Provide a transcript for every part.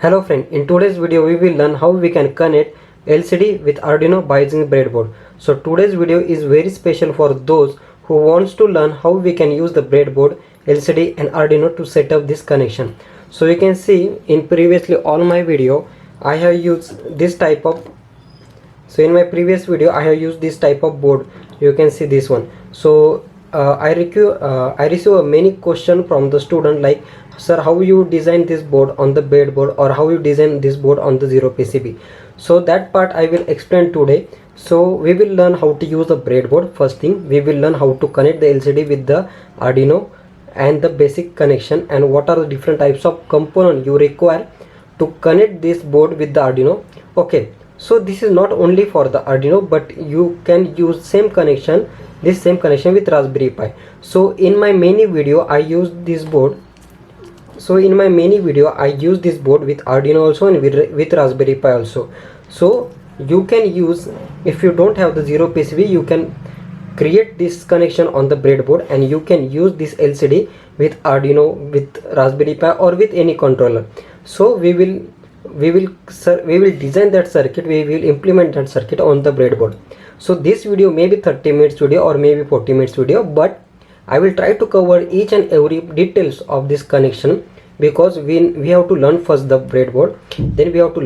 Hello friend, in today's video we will learn how we can connect LCD with Arduino by using breadboard. So today's video is very special for those who wants to learn how we can use the breadboard, LCD and Arduino to set up this connection. So you can see in previously all my video I have used this type of, so in my previous video I have used this type of board. You can see this one. So I receive many questions from the student like, sir, how you design this board on the breadboard, or how you design this board on the zero PCB. So that part I will explain today. So we will learn how to use the breadboard. First thing, we will learn how to connect the LCD with the Arduino and the basic connection, and what are the different types of components you require to connect this board with the Arduino. Okay, so this is not only for the Arduino, but you can use this same connection with Raspberry Pi. So in my mini video I use this board. So in my mini video I use this board with Arduino also and with Raspberry Pi also. So you can use, if you don't have the zero PCB, you can create this connection on the breadboard and you can use this LCD with Arduino, with Raspberry Pi or with any controller. So we will design that circuit, we will implement that circuit on the breadboard. So this video may be 30 minutes video or maybe 40 minutes video, but I will try to cover each and every details of this connection, because we have to learn first the breadboard, then we have to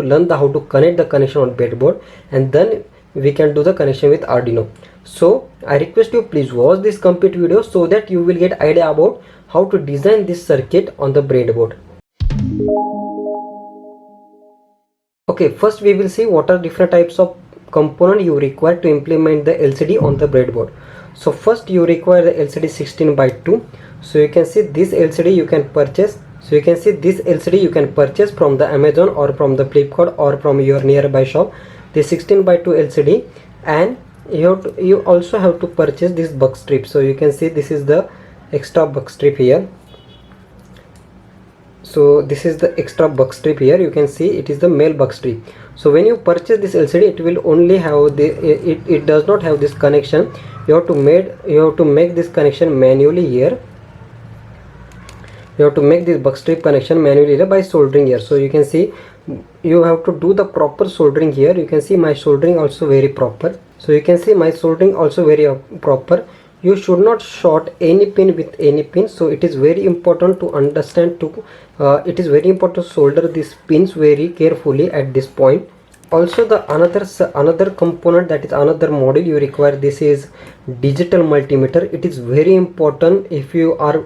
learn how to connect the connection on breadboard, and then we can do the connection with Arduino. So I request you, please watch this complete video so that you will get idea about how to design this circuit on the breadboard. Okay, first we will see what are different types of component you require to implement the LCD on the breadboard. So first you require the LCD 16:2. So you can see this LCD you can purchase. So you can see this LCD you can purchase from the Amazon or from the Flipkart or from your nearby shop, the 16:2 LCD. And you also have to purchase this buck strip. So you can see this is the extra buck strip here. So this is the extra buck strip here. You can see it is the male buck strip. So when you purchase this LCD, it will only have it does not have this connection. You have to make this connection manually here. You have to make this buck strip connection manually here by soldering here. So you can see you have to do the proper soldering here. You can see my soldering also very proper. So you can see my soldering also very proper. You should not short any pin with any pin. So it is very important to understand it is very important to solder these pins very carefully at this point. Also the another component, that is another module you require, this is digital multimeter. It is very important. If you are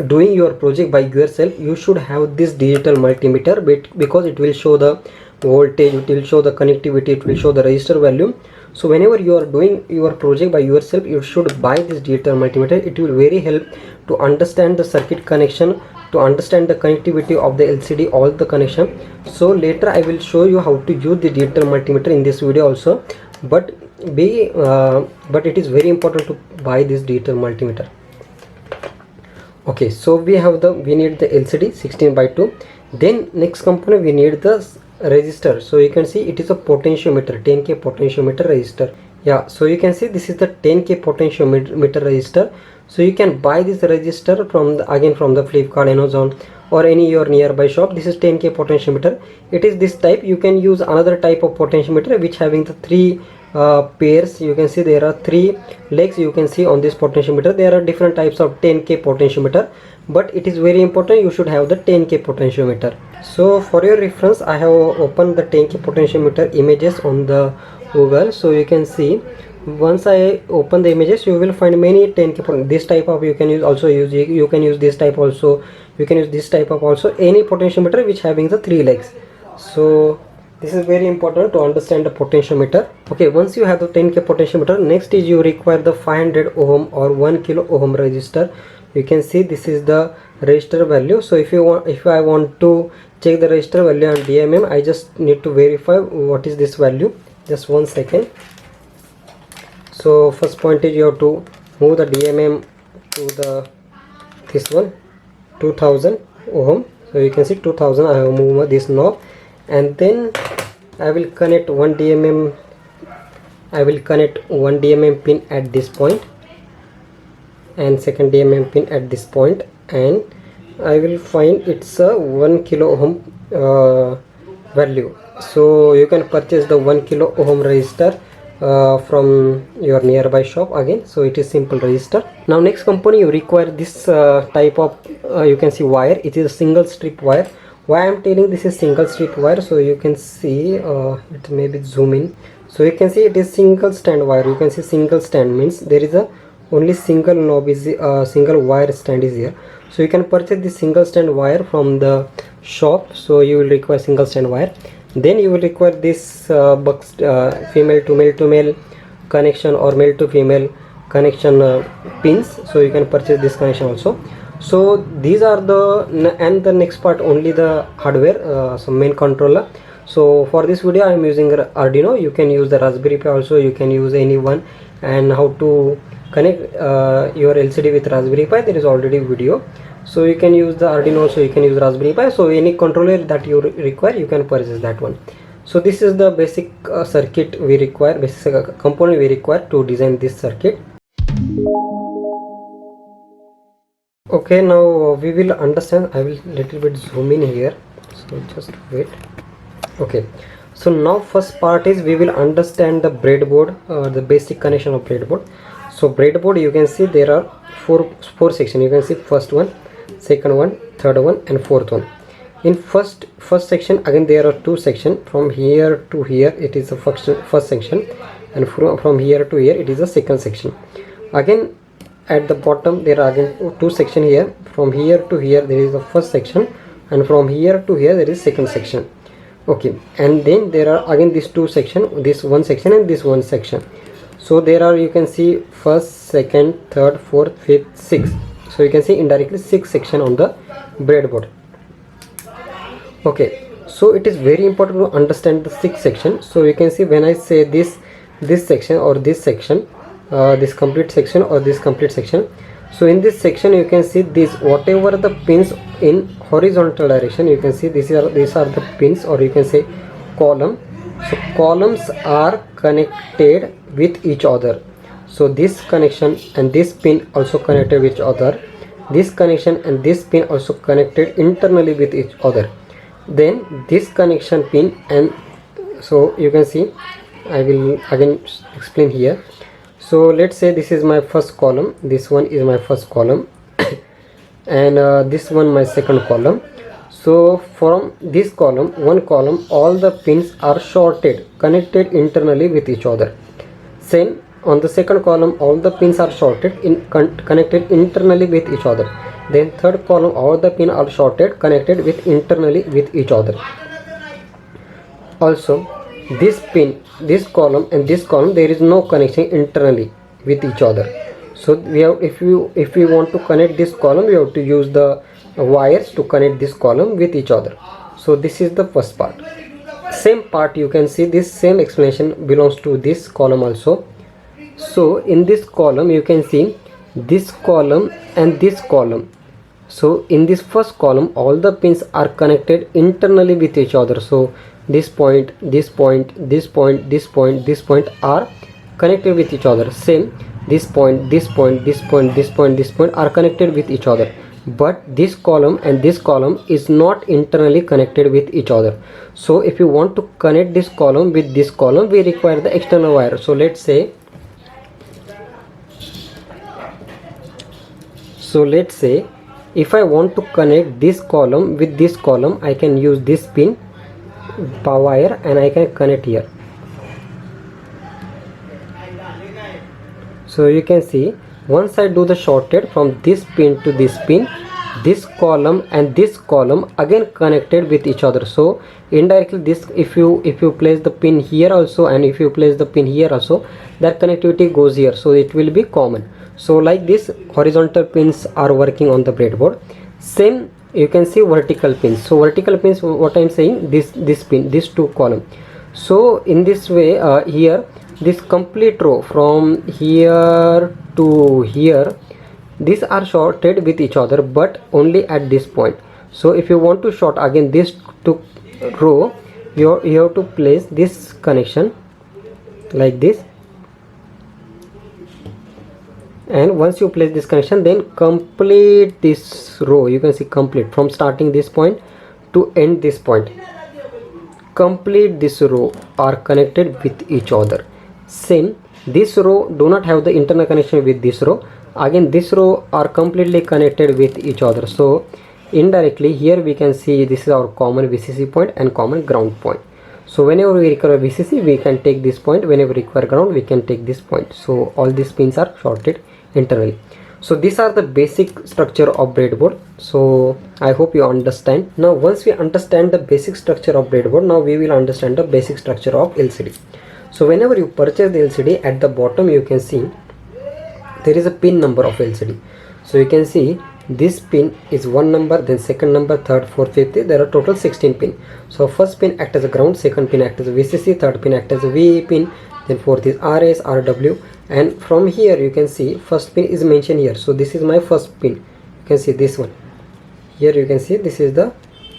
doing your project by yourself, you should have this digital multimeter, because it will show the voltage, it will show the connectivity, it will show the resistor value. So whenever you are doing your project by yourself, you should buy this digital multimeter. It will very help to understand the circuit connection, to understand the connectivity of the LCD, all the connection. So later I will show you how to use the digital multimeter in this video also, but it is very important to buy this digital multimeter. Okay, so we need the LCD 16:2. Then next component we need the resistor. So you can see it is a potentiometer, 10K potentiometer resistor. Yeah, so you can see this is the 10K potentiometer resistor. So you can buy this resistor from the Flipkart, Amazon or any your nearby shop. This is 10K potentiometer. It is this type. You can use another type of potentiometer which having the three pairs. You can see there are three legs. You can see on this potentiometer there are different types of 10K potentiometer, but it is very important you should have the 10K potentiometer. So for your reference, I have opened the 10K potentiometer images on the Google. So you can see once I open the images, you will find many 10K this type of you can use this type also, you can use this type of also, any potentiometer which having the three legs. So this is very important to understand the potentiometer. Okay, once you have the 10K potentiometer, next is you require the 500 ohm or 1 kilo ohm resistor. You can see this is the resistor value. So if I want to check the resistor value on DMM, I just need to verify what is this value. Just 1 second. So first point is you have to move the DMM to this one, 2000 ohm. So you can see 2000. I have moved this knob, and then I will connect one DMM pin at this point and second DMM pin at this point, and I will find it's a 1 kilo ohm value. So you can purchase the 1 kilo ohm resistor from your nearby shop again. So it is simple resistor. Now next component, you require this type of you can see wire. It is a single strip wire. Why I am telling this is single strip wire, so you can see it may be zoom in. So you can see it is single stand wire. You can see single stand means there is a only single knob is single wire stand is here. So you can purchase this single stand wire from the shop. So you will require single stand wire. Then you will require this female to male to male connection or male to female connection pins. So you can purchase this connection also. So these are the, and the next part only the hardware, some main controller. So for this video I am using Arduino. You can use the Raspberry Pi also, you can use any one. And how to connect your LCD with Raspberry Pi, there is already video. So you can use the Arduino also, you can use Raspberry Pi. So any controller that you require, you can purchase that one. So this is the basic circuit we require, basic component we require to design this circuit. Okay, now we will understand. I will little bit zoom in here, so just wait. Okay, so now first part is we will understand the breadboard, the basic connection of breadboard. So breadboard, you can see there are four sections. You can see first one, second one, third one, and fourth one. In first section, again there are two sections. From here to here it is the first section, and from here to here it is the second section. Again at the bottom there are again two sections here. From here to here there is the first section, and from here to here there is second section. Okay, and then there are again these two sections, this one section and this one section. So there are, you can see first, second, third, fourth, fifth, sixth. So you can see indirectly 6 sections on the breadboard. Okay, so it is very important to understand the 6 section. So you can see when I say this section or this section, this complete section or this complete section. So in this section you can see this, whatever the pins in horizontal direction, you can see these are the pins, or you can say column. So columns are connected with each other. So this connection and this pin also connected with each other. This connection and this pin also connected internally with each other. Then this connection pin, and so you can see, I will again explain here. So let's say this is my first column, this one is my first column and this one my second column. So from this column, one column, all the pins are shorted, connected internally with each other. Same on the second column, all the pins are shorted, connected internally with each other. Then third column, all the pins are shorted, connected with internally with each other. Also this pin, this column and this column, there is no connection internally with each other. So we have, if we want to connect this column, we have to use the wires to connect this column with each other. So this is the first part. Same part, you can see this same explanation belongs to this column also. So in this column you can see this column and this column. So in this first column, all the pins are connected internally with each other. So this point, this point, this point, this point, this point are connected with each other. Same, this point, this point, this point, this point, this point are connected with each other. But this column and this column is not internally connected with each other. So if you want to connect this column with this column, we require the external wire. So let's say if I want to connect this column with this column, I can use this pin power wire and I can connect here. So you can see, once I do the shorted from this pin to this pin, this column and this column again connected with each other. So indirectly this, if you place the pin here also and if you place the pin here also, that connectivity goes here, so it will be common. So like this, horizontal pins are working on the breadboard. Same, you can see vertical pins. So vertical pins, what I'm saying, this pin, this two column. So in this way, here this complete row from here to here, these are shorted with each other, but only at this point. So if you want to short again this two row, you have to place this connection like this. and once you place this connection, then complete this row. You can see complete from starting this point to end this point. Complete this row are connected with each other. Same, this row do not have the internal connection with this row. Again, this row are completely connected with each other. So indirectly here we can see this is our common VCC point and common ground point. So whenever we require VCC, we can take this point. Whenever we require ground, we can take this point. So all these pins are shorted internally. So these are the basic structure of breadboard. So I hope you understand. Now once we understand the basic structure of breadboard, now we will understand the basic structure of LCD. So whenever you purchase the LCD, at the bottom you can see there is a pin number of LCD. So you can see this pin is one number, then second number, third, fourth, fifth. There are total 16 pin. So first pin act as a ground, second pin act as a VCC, third pin act as a VE pin, then fourth is RS, RW, and from here you can see first pin is mentioned here. So this is my first pin. You can see this one. Here you can see this is the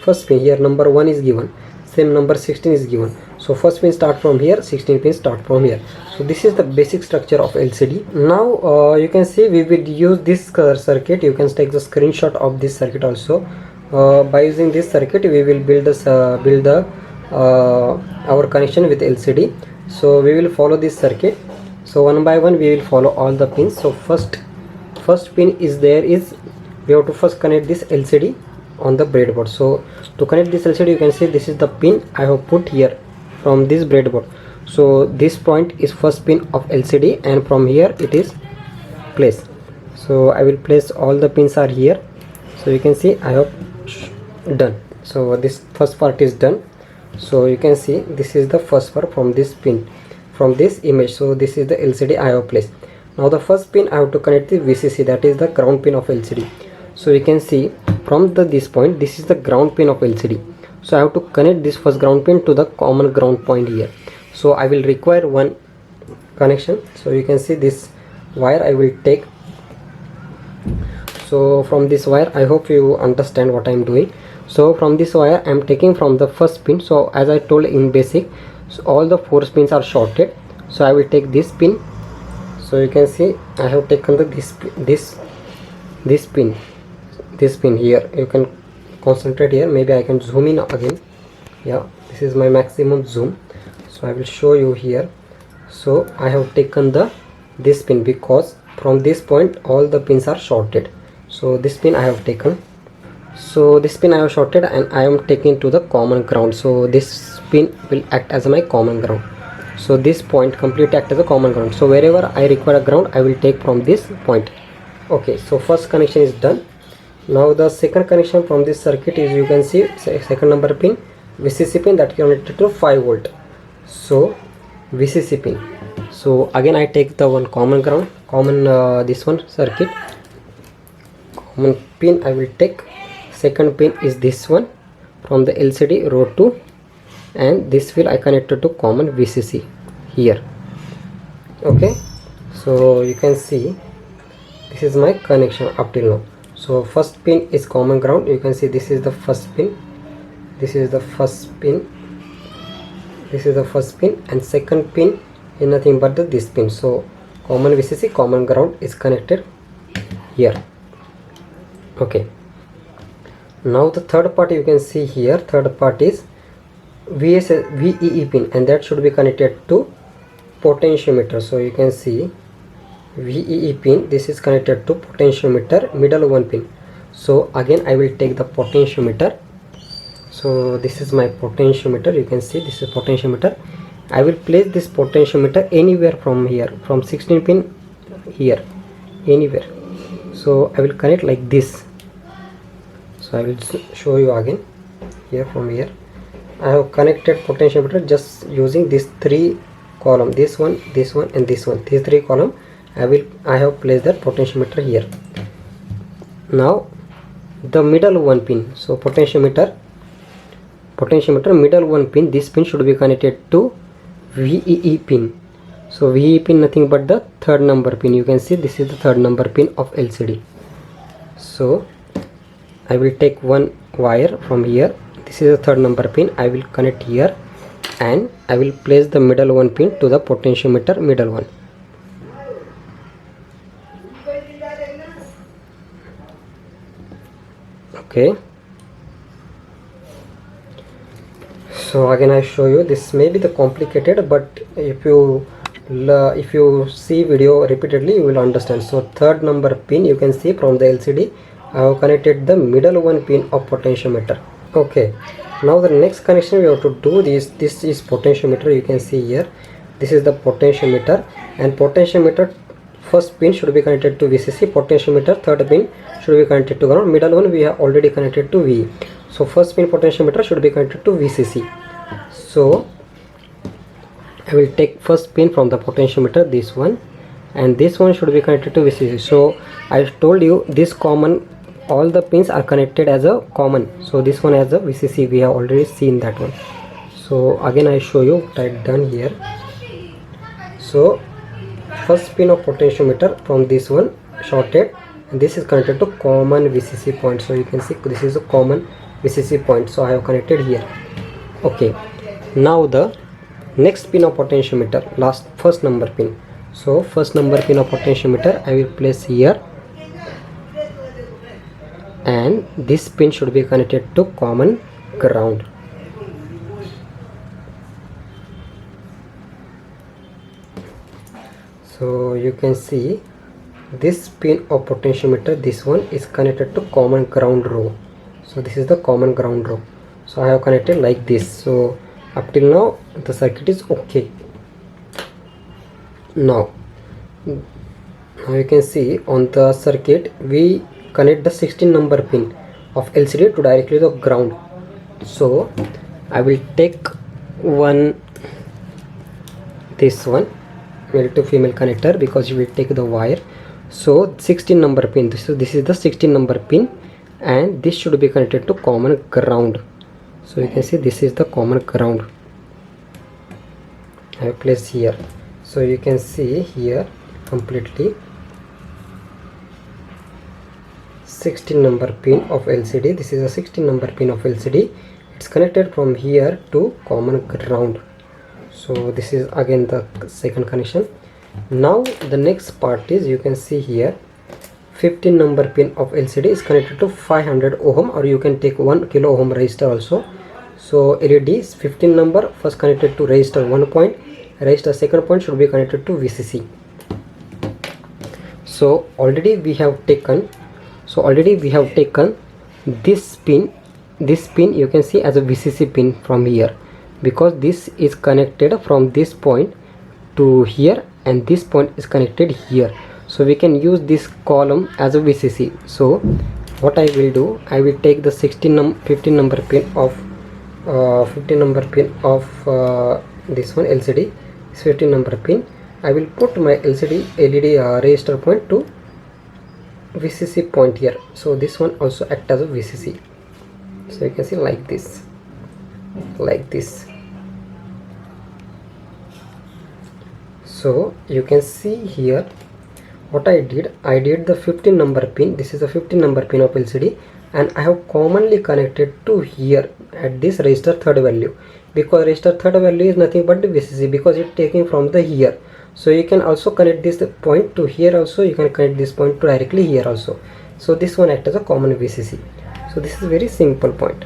first pin. Here number 1 is given, same number 16 is given. So first pin start from here, 16 pins start from here. So this is the basic structure of LCD. Now you can see we will use this circuit. You can take the screenshot of this circuit also. By using this circuit we will build our connection with LCD. So we will follow this circuit. So one by one we will follow all the pins. So first pin is there is we have to first connect this LCD on the breadboard. So to connect this LCD, you can see this is the pin I have put here from this breadboard. So this point is first pin of LCD, and from here it is placed. So I will place all the pins are here. So you can see I have done. So this first part is done. So you can see this is the first part from this pin, from this image. So this is the LCD I have placed. Now the first pin I have to connect the VCC, that is the ground pin of LCD. So you can see from this point, this is the ground pin of LCD. So I have to connect this first ground pin to the common ground point here. So I will require one connection. So you can see this wire I will take. So from this wire, I hope you understand what I am doing. So from this wire I am taking from the first pin. So as I told in basic, so all the 4 pins are shorted. So I will take this pin. So you can see I have taken this pin here. You can concentrate here. Maybe I can zoom in again. Yeah, this is my maximum zoom. So I will show you here. So I have taken this pin because from this point all the pins are shorted. So this pin I have taken. So this pin I have shorted and I am taking to the common ground. So this pin will act as my common ground. So this point completely act as a common ground. So wherever I require a ground, I will take from this point. Okay, so first connection is done. Now the second connection from this circuit is, you can see second number pin, VCC pin, that connected to 5 volt. So VCC pin. So again I take the one common ground, this one circuit, common pin I will take. Second pin is this one from the LCD row 2, and this will I connected to common VCC here. Okay, so you can see this is my connection up till now. So first pin is common ground. You can see this is the first pin, this is the first pin, this is the first pin, and second pin is nothing but this pin. So common VCC, common ground is connected here. Okay, now the third part you can see here, third part is VEE pin, and that should be connected to potentiometer. So you can see VEE pin, this is connected to potentiometer, middle one pin. So again I will take the potentiometer. So this is my potentiometer. You can see this is potentiometer. I will place this potentiometer anywhere from here, from 16 pin here, anywhere. So I will connect like this. So I will show you again here. From here I have connected potentiometer just using these 3 column, this one, this one, and this one. These 3 column I have placed that potentiometer here. Now the middle one pin, so potentiometer middle one pin, this pin should be connected to VEE pin. So VEE pin nothing but the third number pin. You can see this is the third number pin of LCD. So I will take one wire from here. This is the third number pin. I will connect here, and I will place the middle one pin to the potentiometer middle one. Okay, so again I show you. This may be the complicated, but if you see video repeatedly, you will understand. So third number pin, you can see from the LCD I have connected the middle one pin of potentiometer. Okay, now the next connection we have to do this is potentiometer. You can see here, this is the potentiometer, and potentiometer first pin should be connected to VCC, potentiometer third pin should be connected to ground, middle one we have already connected to VE. So first pin potentiometer should be connected to VCC. So I will take first pin from the potentiometer, this one, and this one should be connected to VCC. So I told you this common, all the pins are connected as a common. So this one as a VCC, we have already seen that one. So again I show you what I done here. So first pin of potentiometer from this one shorted, and this is connected to common VCC point. So you can see this is a common VCC point, so I have connected here. Okay, now the next pin of potentiometer, first number pin. So first number pin of potentiometer I will place here, and this pin should be connected to common ground. So you can see this pin of potentiometer, this one is connected to common ground row. So this is the common ground row. So I have connected like this. So up till now the circuit is okay. Now you can see on the circuit we connect the 16 number pin of LCD to directly the ground. So I will take this one, male to female connector, because you will take the wire. So 16 number pin, this is the 16 number pin, and this should be connected to common ground. So you can see this is the common ground I have placed here. So you can see here completely 16 number pin of LCD. This is a 16 number pin of LCD. It's connected from here to common ground. So this is again the second connection. Now the next part is, you can see here 15 number pin of LCD is connected to 500 ohm, or you can take 1 kilo ohm resistor also. So LED is 15 number, first connected to resistor 1 point, resistor second point should be connected to VCC. So already we have taken this pin you can see as a VCC pin from here, because this is connected from this point to here, and this point is connected here. So we can use this column as a VCC. So what I will do, I will take the 15 number pin of this one LCD, this 15 number pin. I will put my LED resistor point to VCC point here. So this one also act as a VCC. So you can see like this. So you can see here what I did the 15 number pin, this is the 15 number pin of LCD, and I have commonly connected to here at this resistor third value, because resistor third value is nothing but the VCC, because it's taking from the here. So you can also connect this point to here also, you can connect this point to directly here also. So this one acts as a common VCC. So this is very simple point.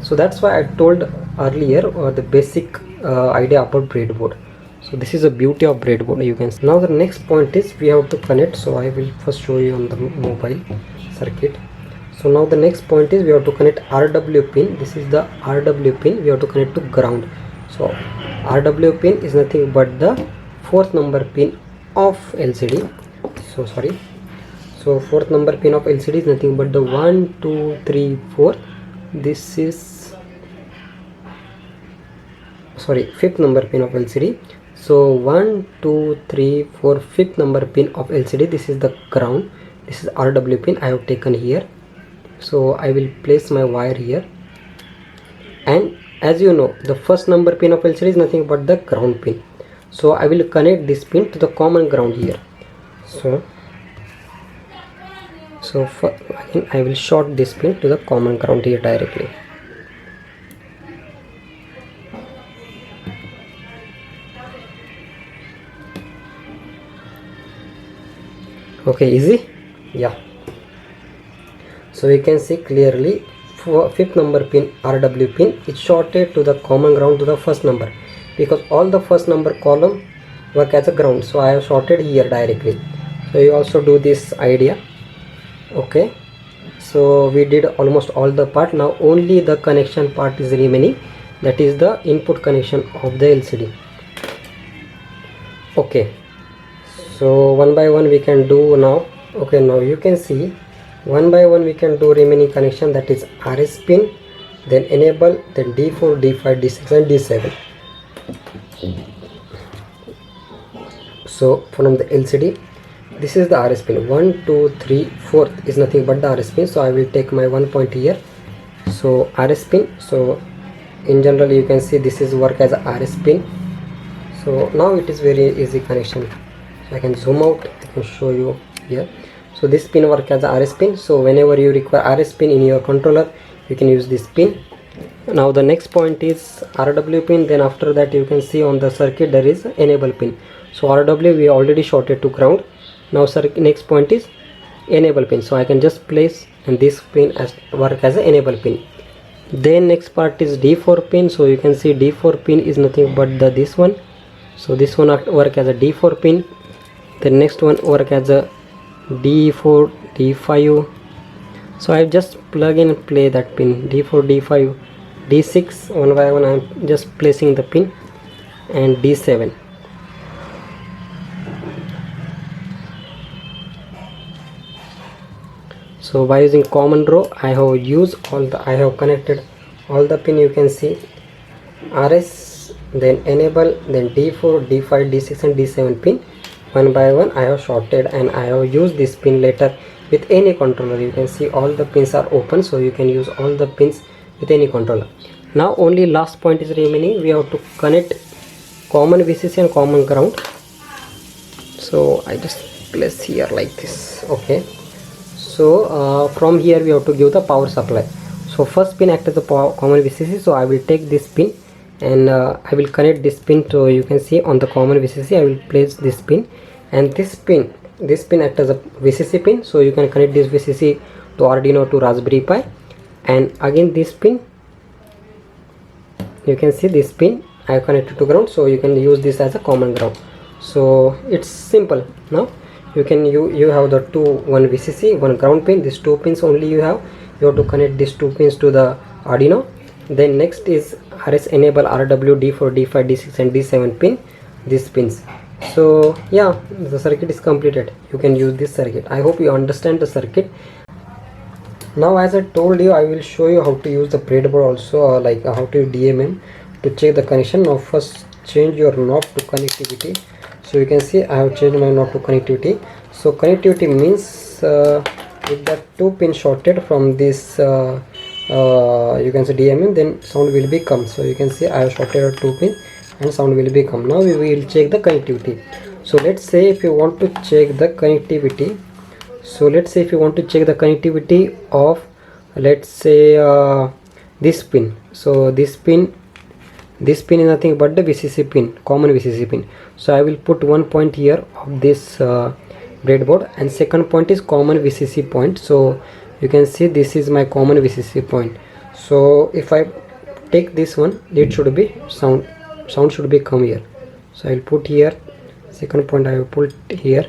So that's why I told earlier the basic idea about breadboard. So this is the beauty of breadboard, you can see. Now the next point is we have to connect. So I will first show you on the mobile circuit. So now the next point is we have to connect RW pin. This is the RW pin, we have to connect to ground. So RW pin is nothing but the fourth number pin of LCD. So fourth number pin of LCD is nothing but the 1, 2, 3, 4. This is fifth number pin of LCD. So 1, 2, 3, 4, fifth number pin of LCD. This is the ground. This is RW pin I have taken here. So I will place my wire here, and as you know, the first number pin of LCD is nothing but the ground pin. So I will connect this pin to the common ground here. So again I will short this pin to the common ground here directly. Okay, easy? Yeah. So you can see clearly fifth number pin RW pin is shorted to the common ground to the first number, because all the first number column work as a ground, so I have shorted here directly. So you also do this idea. Okay, so we did almost all the part. Now only the connection part is remaining, that is the input connection of the LCD. Okay, so one by one we can do now. Okay, now you can see one by one we can do remaining connection, that is RS pin, then enable, then D4, D5, D6 and D7. So from the LCD, this is the RS pin, 1 2 3 4 is nothing but the RS pin. So I will take my 1 point here, so RS pin. So in general you can see this is work as a RS pin. So now it is very easy connection. So I can zoom out, I can show you here. So this pin work as a RS pin. So whenever you require RS pin in your controller, you can use this pin. Now the next point is RW pin. Then after that you can see on the circuit there is enable pin. So RW we already shorted to ground. Now next point is enable pin. So I can just place and this pin as work as an enable pin. Then next part is D4 pin. So you can see D4 pin is nothing but this one. So this one work as a D4 pin. The next one work as a D4, D5. So I just plug and play that pin, D4, D5, D6. One by one I am just placing the pin, and D7. So by using common row, I have connected all the pin. You can see RS, then enable, then D4, D5, D6 and D7 pin. One by one I have shorted, and I have used this pin later with any controller. You can see all the pins are open, so you can use all the pins with any controller. Now only last point is remaining. We have to connect common VCC and common ground. So I just place here like this. Okay, so from here we have to give the power supply. So first pin acts as a common VCC, so I will take this pin and I will connect this pin. So you can see on the common VCC I will place this pin, and this pin acts as a VCC pin. So you can connect this VCC to Arduino to Raspberry Pi, and again this pin, you can see this pin I have connected to ground, so you can use this as a common ground. So it's simple. Now you have the one VCC, one ground pin. These two pins only you have to connect these two pins to the Arduino. Then next is RS enable, RW, D4, D5, D6 and D7 pin, these pins. So yeah, the circuit is completed. You can use this circuit. I hope you understand the circuit. Now as I told you, I will show you how to use the breadboard also, like how to DMM to check the connection. Now first change your knob to connectivity. So you can see I have changed my knob to connectivity. So connectivity means if the two pins shorted from this you can see DMM, then sound will be come. So you can see I have shorted two pin and sound will be come. Now we will check the connectivity. So let's say if you want to check the connectivity, of, let's say this pin. So this pin is nothing but the VCC pin, common VCC pin. So I will put one point here of this breadboard, and second point is common VCC point. So you can see this is my common VCC point. So if I take this one, it should be sound should be come here. So I will put here, second point I will put here.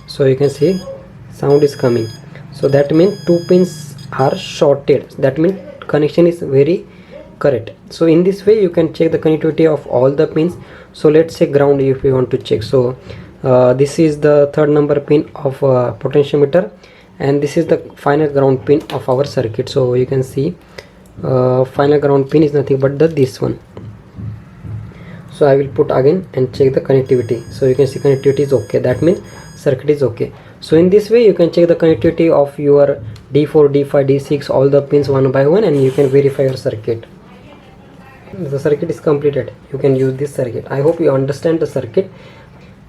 So you can see sound is coming. So that means two pins are shorted, that means connection is very correct. So in this way you can check the connectivity of all the pins. So let's say ground if you want to check. So this is the third number pin of potentiometer, and this is the final ground pin of our circuit. So you can see final ground pin is nothing but this one. So I will put again and check the connectivity. So you can see connectivity is okay, that means circuit is okay. So in this way you can check the connectivity of your D4, D5, D6, all the pins one by one, and you can verify your circuit. The circuit is completed. You can use this circuit. I hope you understand the circuit.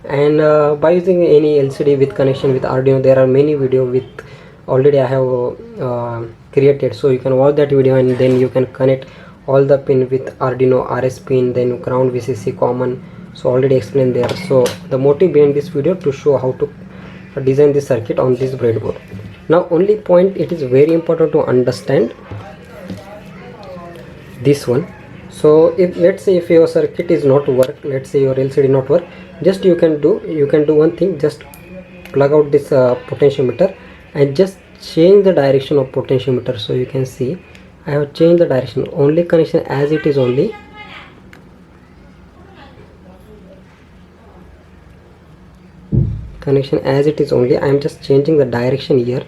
And by using any LCD with connection with Arduino, there are many videos with already I have created. So you can watch that video, and then you can connect all the pin with Arduino RS pin, then ground, VCC, common. So already explained there. So the motive behind this video to show how to design this circuit on this breadboard. Now only point, it is very important to understand this one. So if let's say if your circuit is not work, let's say your LCD not work, just you can do one thing, just plug out this potentiometer and just change the direction of potentiometer. So you can see I have changed the direction, only connection as it is only. Connection as it is only, I am just changing the direction here.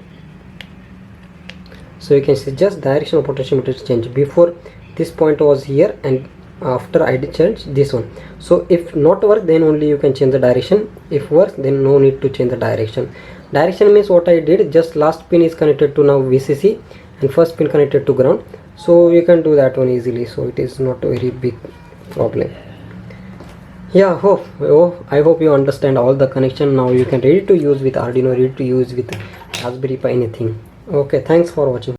So you can see just direction of potentiometer is changed. Before this point was here and after I did change this one. So if not work, then only you can change the direction. If works, then no need to change the direction. Direction means what I did, just last pin is connected to now VCC and first pin connected to ground. So you can do that one easily. So it is not a very big problem. Yeah, I hope you understand all the connection. Now you can ready to use with Arduino, ready to use with Raspberry Pi, anything. Okay, thanks for watching.